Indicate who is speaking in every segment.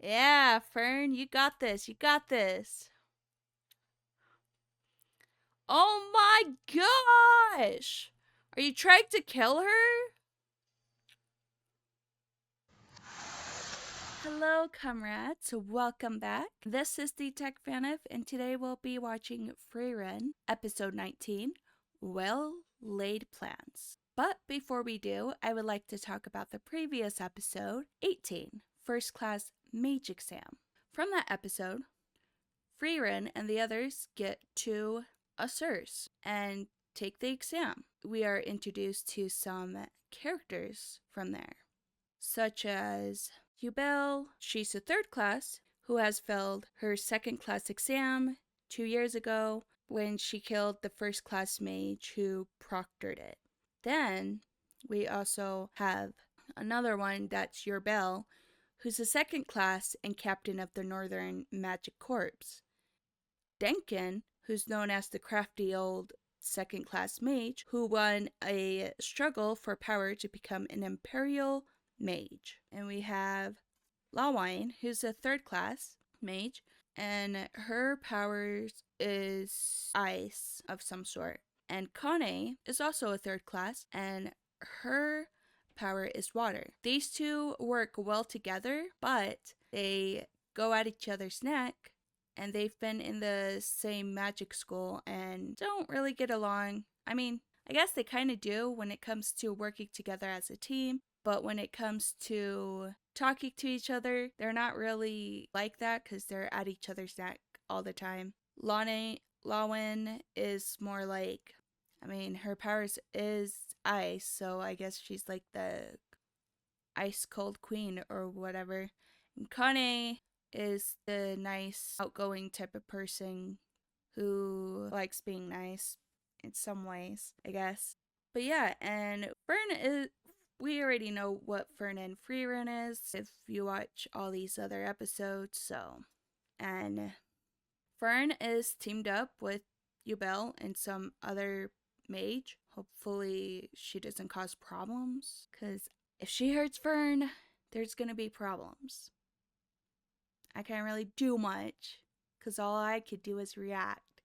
Speaker 1: Yeah, Fern, you got this. You got this. Oh my gosh! Are you trying to kill her? Hello, comrades. Welcome back. This is the Tech Fanif, and today we'll be watching Frieren, episode 19, Well Laid Plans. But before we do, I would like to talk about the previous episode, 18, First Class Mage Exam. From that episode, Frieren and the others get to Assurs and take the exam. We are introduced to some characters from there, such as Hubel. She's a third class who has failed her second class exam 2 years ago when she killed the first class mage who proctored it. Then we also have another one that's Yurbel, who's a second class and captain of the Northern Magic Corps. Denkin, who's known as the crafty old second class mage, who won a struggle for power to become an imperial mage. And we have Lawine, who's a third class mage, and her powers is ice of some sort. And Kane is also a third class, and her power is water. These two work well together, but they go at each other's neck, and they've been in the same magic school and don't really get along. I mean, I guess they kind of do when it comes to working together as a team, but when it comes to talking to each other, they're not really like that because they're at each other's neck all the time. Lawin is more like, I mean, her powers is ice, so I guess she's like the ice cold queen or whatever. And Kane is the nice, outgoing type of person who likes being nice in some ways, I guess. But yeah, and Fern is. We already know what Fern and Frieren is if you watch all these other episodes, so. And Fern is teamed up with Yubel and some other mage. Hopefully she doesn't cause problems, because if she hurts Fern, there's gonna be problems. I can't really do much, because all I could do is react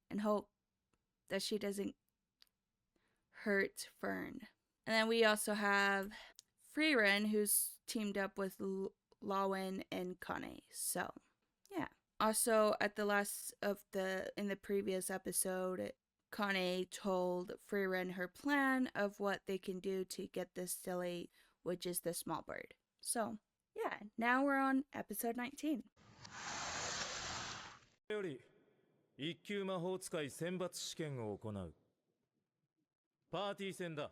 Speaker 1: and hope that she doesn't hurt Fern. And then we also have Frieren, who's teamed up with Lawin and Kane. So, yeah. Also, at the in the previous episode, Kane told Frieren her plan of what they can do to get this silly, which is the small bird. So, yeah, now we're on episode 19.
Speaker 2: より一級魔法使い選抜試験を行う。パーティー戦だ。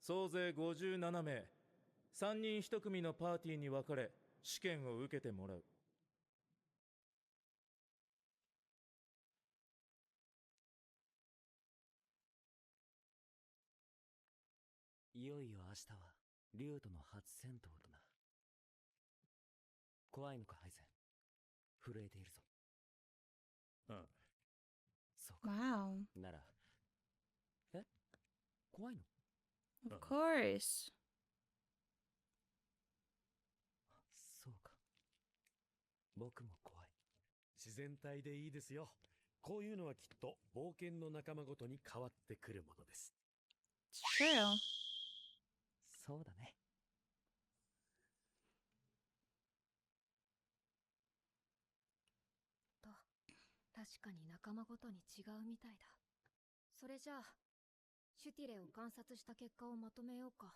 Speaker 2: 総勢57名。3人1組のパーティーに分かれ試験を受けてもらう。
Speaker 3: いよいよ明日は竜との初戦闘とな。怖いのかハイゼン。震えているぞ。うん。そうか。
Speaker 1: Wow.
Speaker 3: なら。え？怖いの？
Speaker 1: Of course.
Speaker 3: そうか。僕も怖い。
Speaker 4: 自然体でいいですよ。こういうのはきっと冒険の仲間ごとに変わってくるものです。
Speaker 1: It's true.
Speaker 3: そうだね。
Speaker 5: 確かに仲間ごとに違うみたいだ。それじゃあ、シュティレを観察した結果をまとめようか。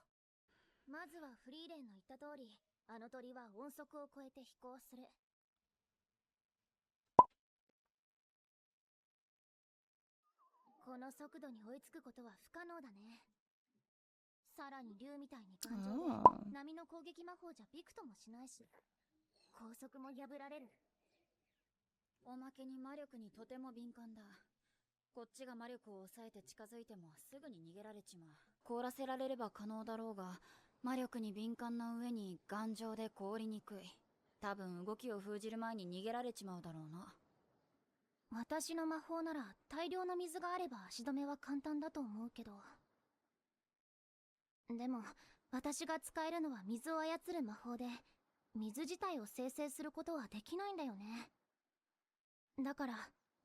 Speaker 6: まずはフリーレンの言った通り、あの鳥は音速を超えて飛行する。この速度に追いつくことは不可能だね。さらに竜みたいに頑丈で、波の攻撃魔法じゃびくともしないし、高速も破られる。
Speaker 5: おまけに魔力にとても敏感だ。こっちが魔力を抑えて近づいてもすぐに逃げられちまう。凍らせられれば可能だろうが、魔力に敏感な上に頑丈で凍りにくい。多分動きを封じる前に逃げられちまうだろうな。
Speaker 6: 私の魔法なら大量の水があれば足止めは簡単だと思うけど。でも私が使えるのは水を操る魔法で、水自体を生成することはできないんだよね。だから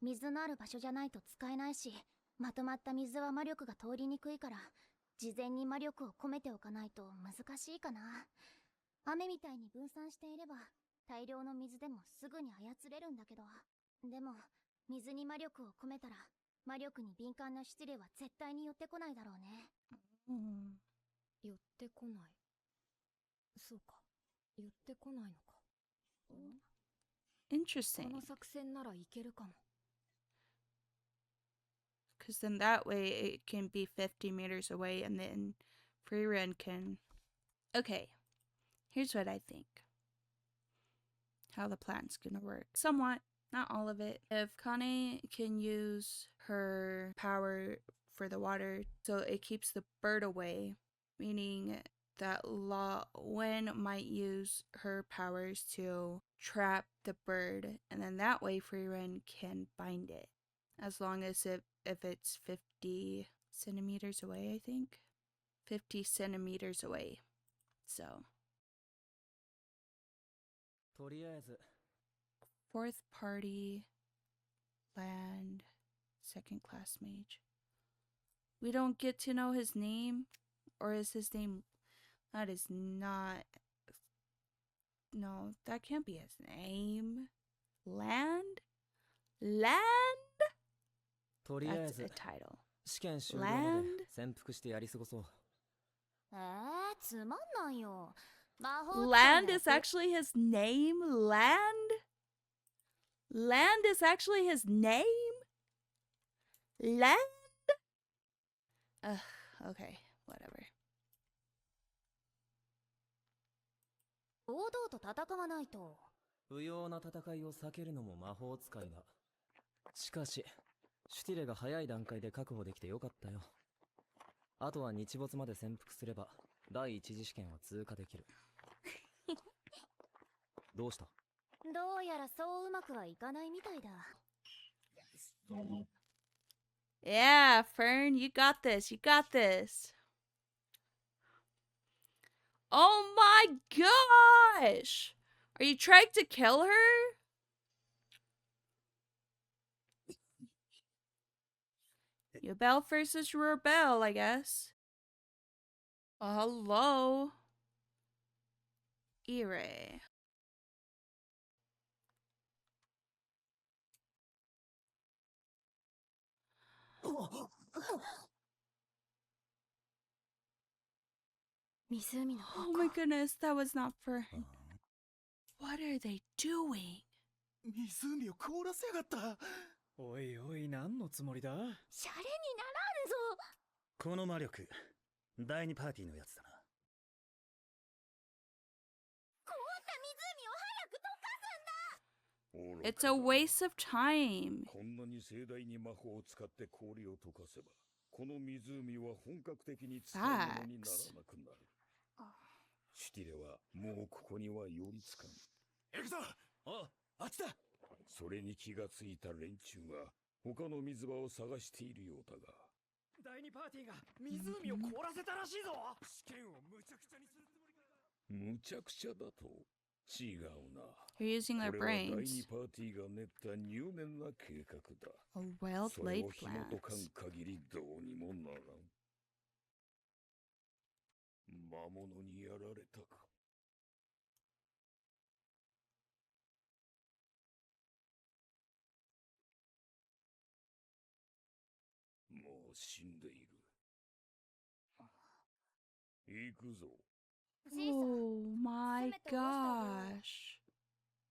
Speaker 6: 水のある場所じゃないと使えないし、まとまった水は魔力が通りにくいから、事前に魔力を込めておかないと難しいかな。雨みたいに分散していれば大量の水でもすぐに操れるんだけど、でも水に魔力を込めたら魔力に敏感な失礼は絶対に寄ってこないだろうね。
Speaker 5: 寄ってこない。そうか、寄ってこないのか。こ
Speaker 1: Interesting.
Speaker 5: の作戦ならいけるかも。
Speaker 1: Because then that way it can be 50 meters away and then Frieren can... Okay, here's what I think. How the plan's gonna work. Somewhat, not all of it. If Kane can use her power for the water so it keeps the bird away, meaning that Wen might use her powers to trap the bird, and then that way Frieren can bind it. As long as if it's 50 centimeters away, I think. 50 centimeters away. So.
Speaker 3: とりあえず
Speaker 1: Fourth party, land, second class mage. We don't get to know his name? Or is his name... That is not... No, that can't be his name. Land? Land?
Speaker 3: とりあえ
Speaker 1: That's
Speaker 3: ず
Speaker 1: a title.
Speaker 3: 試験終了まで
Speaker 1: Land?
Speaker 3: 潜伏してやり過ごそう。
Speaker 6: つまんないよ。魔法使い
Speaker 1: Land
Speaker 6: なら
Speaker 1: is actually his name? Land? Land is actually his name? Land? Okay, whatever.
Speaker 6: 堂々と戦わないと。
Speaker 3: 不要な戦いを避けるのも魔法使いだ。しかしシュティレが早い段階で確保できてよかったよ。あとは日没まで潜伏すれば第一次試験は通過できる。どうした？
Speaker 6: どうやらそううまくはいかないみたいだ。
Speaker 1: Yeah, Fern, you got this. You got this. Oh my gosh! Are you trying to kill her? Rebel versus rebel, I guess. Hello. Ire. Oh my goodness, that was not for... What are they doing?
Speaker 7: 湖を凍らせやがった。
Speaker 4: おいおい、何のつもりだ？
Speaker 6: シャレにならんぞ。
Speaker 7: この魔力、第二パーティーのやつだな。
Speaker 6: 凍った湖を早く溶かすんだ。
Speaker 1: It's a waste of time.
Speaker 8: こんなに盛大に魔法を使って氷を溶かせば、この湖は本格的に使い物にならなくなる。シュティレはもうここには寄りつかん。
Speaker 7: 行くぞ。あっちだ。
Speaker 8: それに気がついた連中が他の水場を探しているようだが。
Speaker 4: 第二パーティーが湖を凍らせたらしいぞ。試験をむちゃくちゃにするつもりか。
Speaker 8: むちゃくちゃだと。違うな。
Speaker 1: They're using their
Speaker 8: これは第
Speaker 1: brains.
Speaker 8: 二パーティーが練った入念な計画だ。
Speaker 1: A well
Speaker 8: それ
Speaker 1: laid
Speaker 8: を紐解かん
Speaker 1: plans.
Speaker 8: 限りどうにもならん。魔物にやられたか。もう死んでいる。行くぞ。
Speaker 1: Oh my gosh.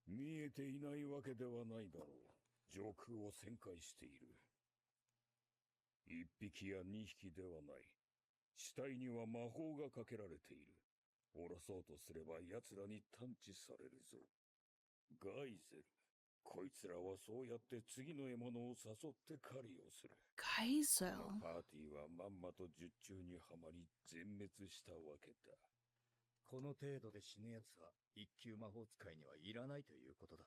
Speaker 8: 見えていないわけではないだろう。上空を旋回している。一匹や二匹ではない。死体には魔法がかけられている。下ろそうとすれば奴らに探知されるぞ。ガイゼル。こいつらはそうやって次の獲物を誘って狩りをする。
Speaker 1: Kaizo.
Speaker 8: このパーティーはまんまと術中にはまり全滅したわけだ。
Speaker 9: この程度で死ぬ奴は一級魔法使いにはいらないということだ。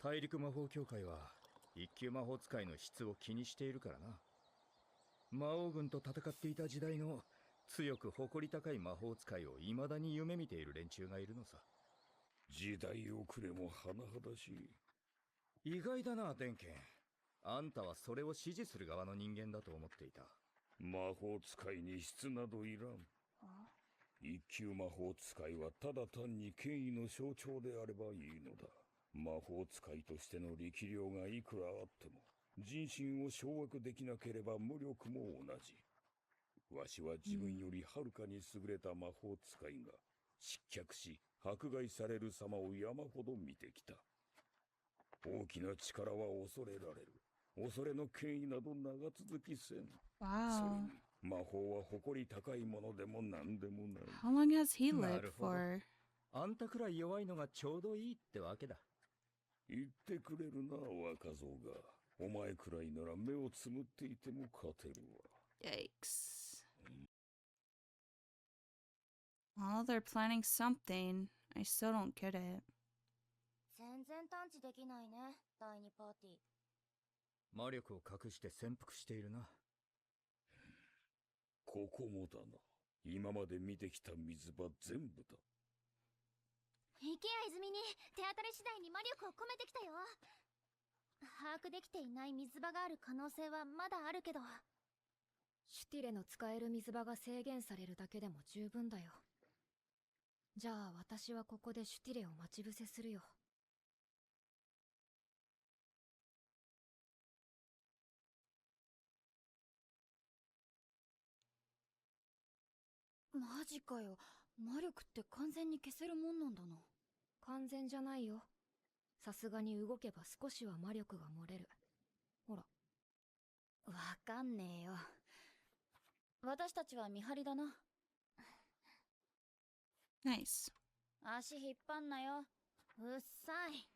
Speaker 9: 大陸魔法協会は一級魔法使いの質を気にしているからな。魔王軍と戦っていた時代の強く誇り高い魔法使いを未だに夢見ている連中がいるのさ。
Speaker 8: 時代遅れも甚だしい。
Speaker 9: 意外だな、電剣。あんたはそれを支持する側の人間だと思っていた。
Speaker 8: 魔法使いに質などいらん。一級魔法使いはただ単に権威の象徴であればいいのだ。魔法使いとしての力量がいくらあっても、人心を掌握できなければ無力も同じ。わしは自分よりはるかに優れた魔法使いが失脚し迫害される様を山ほど見てきた。大きな力は恐れられる。恐れの権威など長続きせん。それ
Speaker 1: Wow.
Speaker 8: に魔法は誇り高いものでも何でもない。
Speaker 1: How long has he
Speaker 9: な
Speaker 1: lived
Speaker 9: るほど。
Speaker 1: for?
Speaker 9: あんたくらい弱いのがちょうどいいってわけだ。
Speaker 8: 言ってくれるな、若造が。お前くらいなら目をつむっていても勝てるわ。
Speaker 1: Yikes. Well, they're planning something. I still don't get it.
Speaker 6: 全然探知できないね、第2パーティー。
Speaker 9: 魔力を隠して潜伏しているな。
Speaker 8: ここもだな。今まで見てきた水場全部だ。
Speaker 6: 池や泉に手当たり次第に魔力を込めてきたよ。把握できていない水場がある可能性はまだあるけど。
Speaker 10: シュティレの使える水場が制限されるだけでも十分だよ。じゃあ私はここでシュティレを待ち伏せするよ。
Speaker 5: マジかよ。魔力って完全に消せるもんなんだな。
Speaker 10: 完全じゃないよ。さすがに動けば少しは魔力が漏れる。ほら。
Speaker 5: わかんねえよ。私たちは見張りだな。
Speaker 1: Nice.
Speaker 5: 足引っ張んなよ。
Speaker 6: うっさい。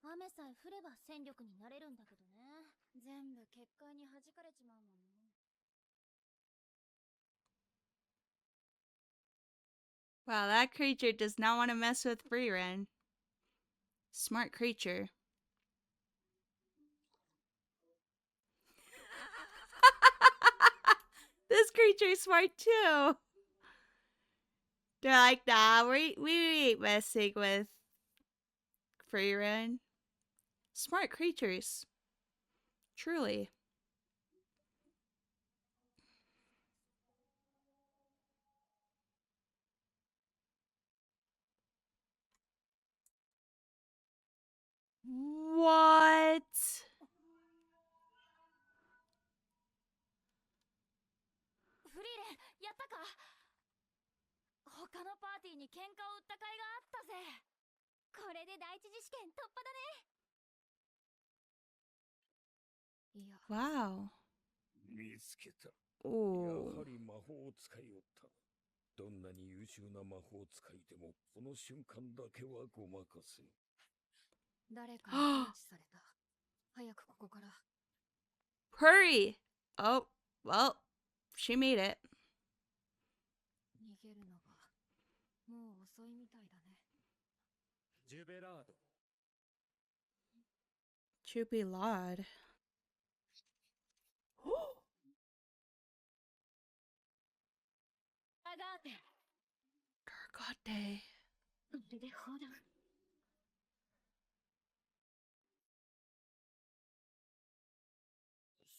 Speaker 6: 雨さえ降れば戦力になれるんだけどね。
Speaker 5: 全部結界に弾かれちまうもんね。
Speaker 1: Wow, that creature does not want to mess with Frieren. Smart creature. This creature is smart too. They're like, nah, we ain't messing with Frieren. Smart creatures. Truly. What?
Speaker 5: フリーレン、やったか？他のパーティーに喧嘩を売った甲斐があったぜ。
Speaker 6: これで第一次試験突破だね。
Speaker 10: いや。
Speaker 1: Wow.
Speaker 8: 見つけた。や
Speaker 1: Oh.
Speaker 8: はり魔法を使いおった。どんなに優秀な魔法使いでもこの瞬間だけはごまかせん。
Speaker 10: 誰かに検知された。早くここから。
Speaker 1: Hurry! Oh, well, she made it.
Speaker 10: 逃げるのがもう遅いみたいだね。
Speaker 4: ジュベラード。
Speaker 1: Jubilad. Gargote.
Speaker 6: それでほら。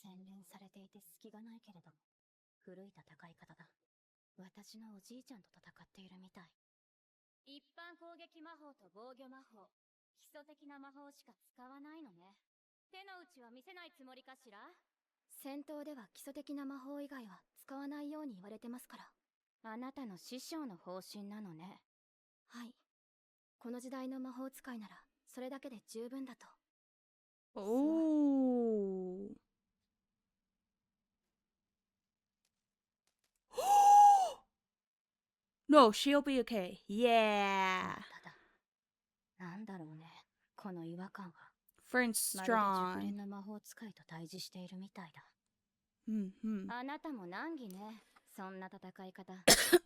Speaker 6: 洗練されていて隙がないけれども、古い戦い方だ。私のおじいちゃんと戦っているみたい。
Speaker 5: 一般攻撃魔法と防御魔法、基礎的な魔法しか使わないのね。手の内は見せないつもりかしら？
Speaker 10: 戦闘では基礎的な魔法以外は使わないように言われてますから。
Speaker 5: あなたの師匠の方針なのね。
Speaker 10: はい。この時代の魔法使いならそれだけで十分だと。
Speaker 1: Oh. No, she'll be okay. Yeah.
Speaker 6: ただ、なんだろうね、この違和感は。
Speaker 1: Friend's
Speaker 6: まるで熟
Speaker 1: strong.
Speaker 6: 練の魔法使いと対峙しているみたいだ。
Speaker 1: Mm-hmm.
Speaker 5: あなたも難儀ね。そんな戦い方。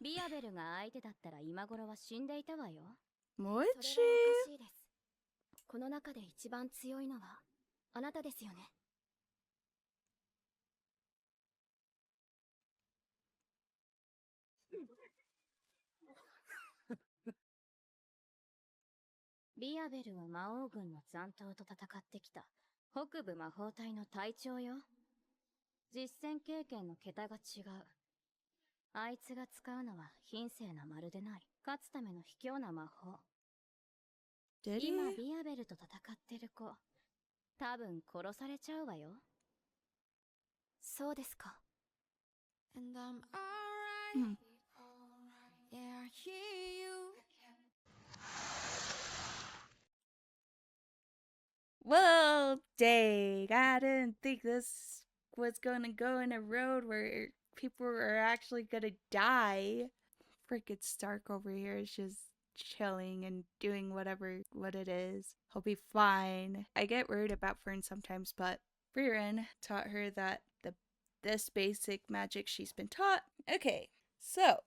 Speaker 5: ビアベルが相手だったら今頃は死んでいたわよ。
Speaker 1: Would
Speaker 10: そ
Speaker 1: she?
Speaker 10: れはおかしいです。この中で一番強いのはあなたですよね。
Speaker 5: ビアベルは魔王軍の残党と戦ってきた北部魔法隊の隊長よ。実戦経験の桁が違う。あいつが使うのは貧性なまるでない勝つための卑怯な魔法。今ビアベルと戦ってる子、多分殺されちゃうわよ。
Speaker 10: そうですか。
Speaker 1: Hmm. Well, dang, I didn't think this was gonna go in a road where people are actually gonna die. Freaking Stark over here is just chilling and doing what it is. He'll be fine. I get worried about Fern sometimes, but Frieren taught her that this basic magic she's been taught. Okay, so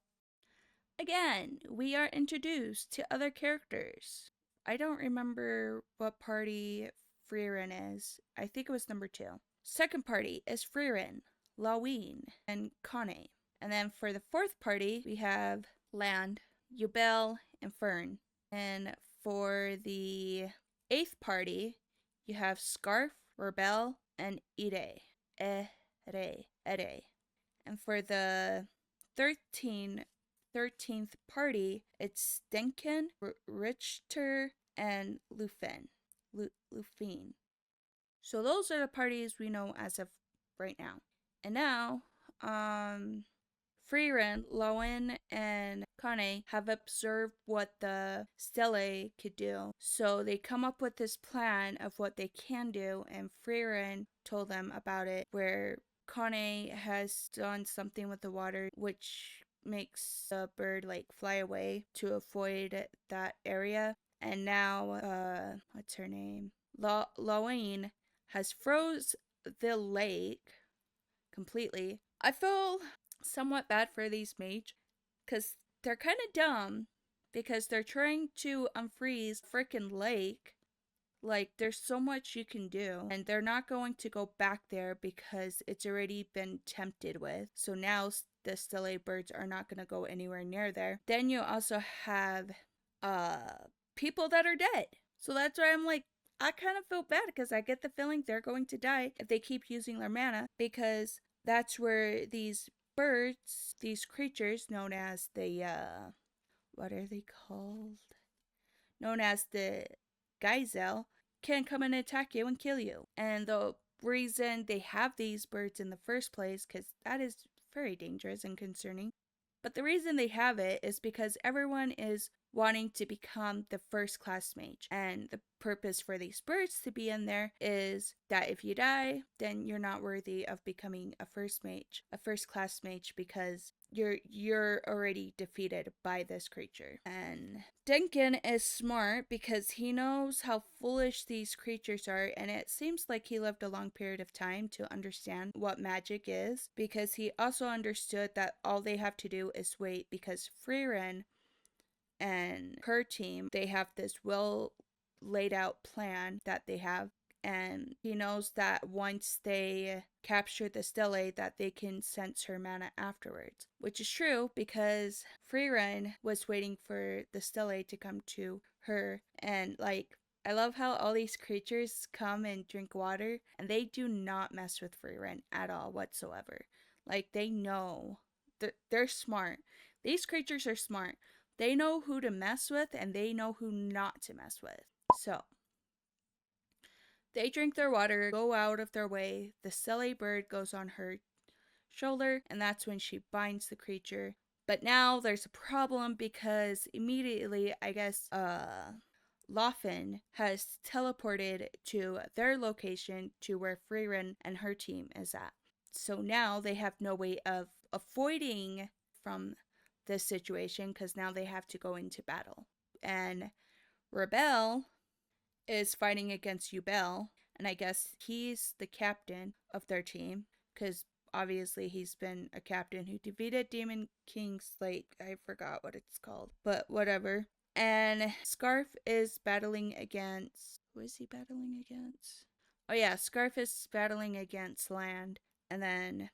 Speaker 1: again, we are introduced to other characters. I don't remember what party Frieren is. I think it was number 2. Second party is Frieren, Laween, and Kane. And then for the fourth party, we have Land, Yubel, and Fern. And for the 8th party, you have Scarf, Rebel, and Ide. Ede. And for the 13th party, it's Stenkin, Richter, and Lufin. So those are the parties we know as of right now. And now, Frieren, Lowen, and Kane have observed what the Stele could do. So they come up with this plan of what they can do, and Frieren told them about it, where Kane has done something with the water which makes the bird like fly away to avoid that area. And now, what's her name? Lowen has froze the lake completely. I feel somewhat bad for these mage because they're kind of dumb because they're trying to unfreeze frickin' lake. Like, there's so much you can do, and they're not going to go back there because it's already been tempted with. So now the Stele birds are not going to go anywhere near there. Then you also have people that are dead. So that's why I'm like, I kind of feel bad because I get the feeling they're going to die if they keep using their mana, because that's where these birds, these creatures known as the, what are they called? Known as the Geyser, can come and attack you and kill you. And the reason they have these birds in the first place, because that is very dangerous and concerning, but the reason they have it is because everyone is wanting to become the first class mage. And the purpose for these birds to be in there is that if you die, then you're not worthy of becoming a first class mage, because you're already defeated by this creature. And Denkin is smart because he knows how foolish these creatures are, and it seems like he lived a long period of time to understand what magic is, because he also understood that all they have to do is wait, because Frieren and her team, they have this well laid out plan that they have, and he knows that once they capture the Stele that they can sense her mana afterwards, which is true because Frieren was waiting for the Stele to come to her. And like, I love how all these creatures come and drink water, and they do not mess with Frieren at all whatsoever. Like, they know, they're smart. These creatures are smart. They know who to mess with, and they know who not to mess with. So they drink their water, go out of their way. The Stele bird goes on her shoulder, and that's when she binds the creature. But now there's a problem because immediately, I guess, Lofin has teleported to their location, to where Frieren and her team is at. So now they have no way of avoiding from this situation, because now they have to go into battle. And Rebel is fighting against Yubel, and I guess he's the captain of their team, because obviously he's been a captain who defeated Demon King Slate. I forgot what it's called, but whatever. And Scarf is battling against... Who is he battling against? Oh yeah, Scarf is battling against Land, and then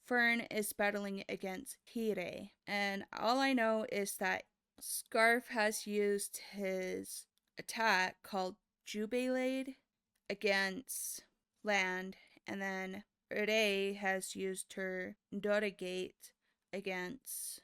Speaker 1: Fern is battling against Hire. And all I know is that Scarf has used his attack called Jubilade against land, and then Ure has used her Doragate against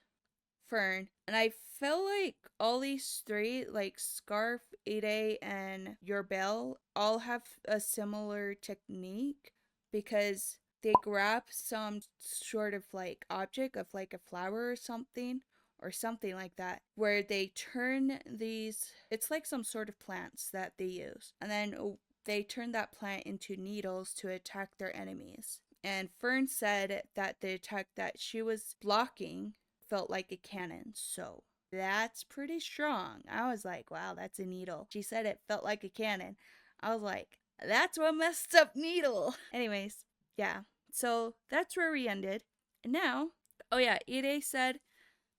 Speaker 1: Fern. And I feel like all these three, like Scarf, Ide, and Your Bell, all have a similar technique because they grab some sort of like object of like a flower or something like that, where they turn these, it's like some sort of plants that they use, and then they turn that plant into needles to attack their enemies. And Fern said that the attack that she was blocking felt like a cannon, so that's pretty strong. I was like, wow, that's a needle. She said it felt like a cannon. I was like, that's one messed up needle. Anyways, yeah, so that's where we ended. And now, oh yeah, Ide said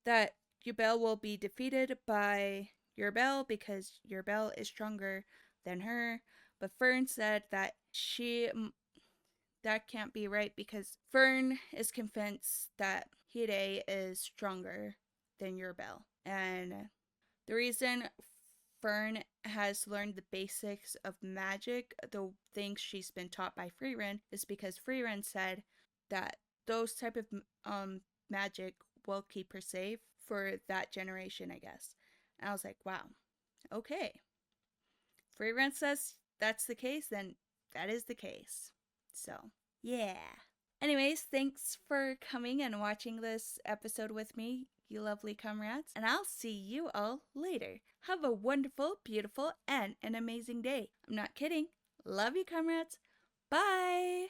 Speaker 1: that Yubel will be defeated by Yurbel because Yurbel is stronger than her. But Fern said that that can't be right because Fern is convinced that Hide is stronger than Yurbel. And the reason Fern has learned the basics of magic, the things she's been taught by Frieren, is because Frieren said that those type of magic will keep her safe for that generation, I guess. And I was like, wow, okay. Frieren says that's the case, then that is the case. So, yeah. Anyways, thanks for coming and watching this episode with me, you lovely comrades, and I'll see you all later. Have a wonderful, beautiful, and an amazing day. I'm not kidding. Love you, comrades. Bye!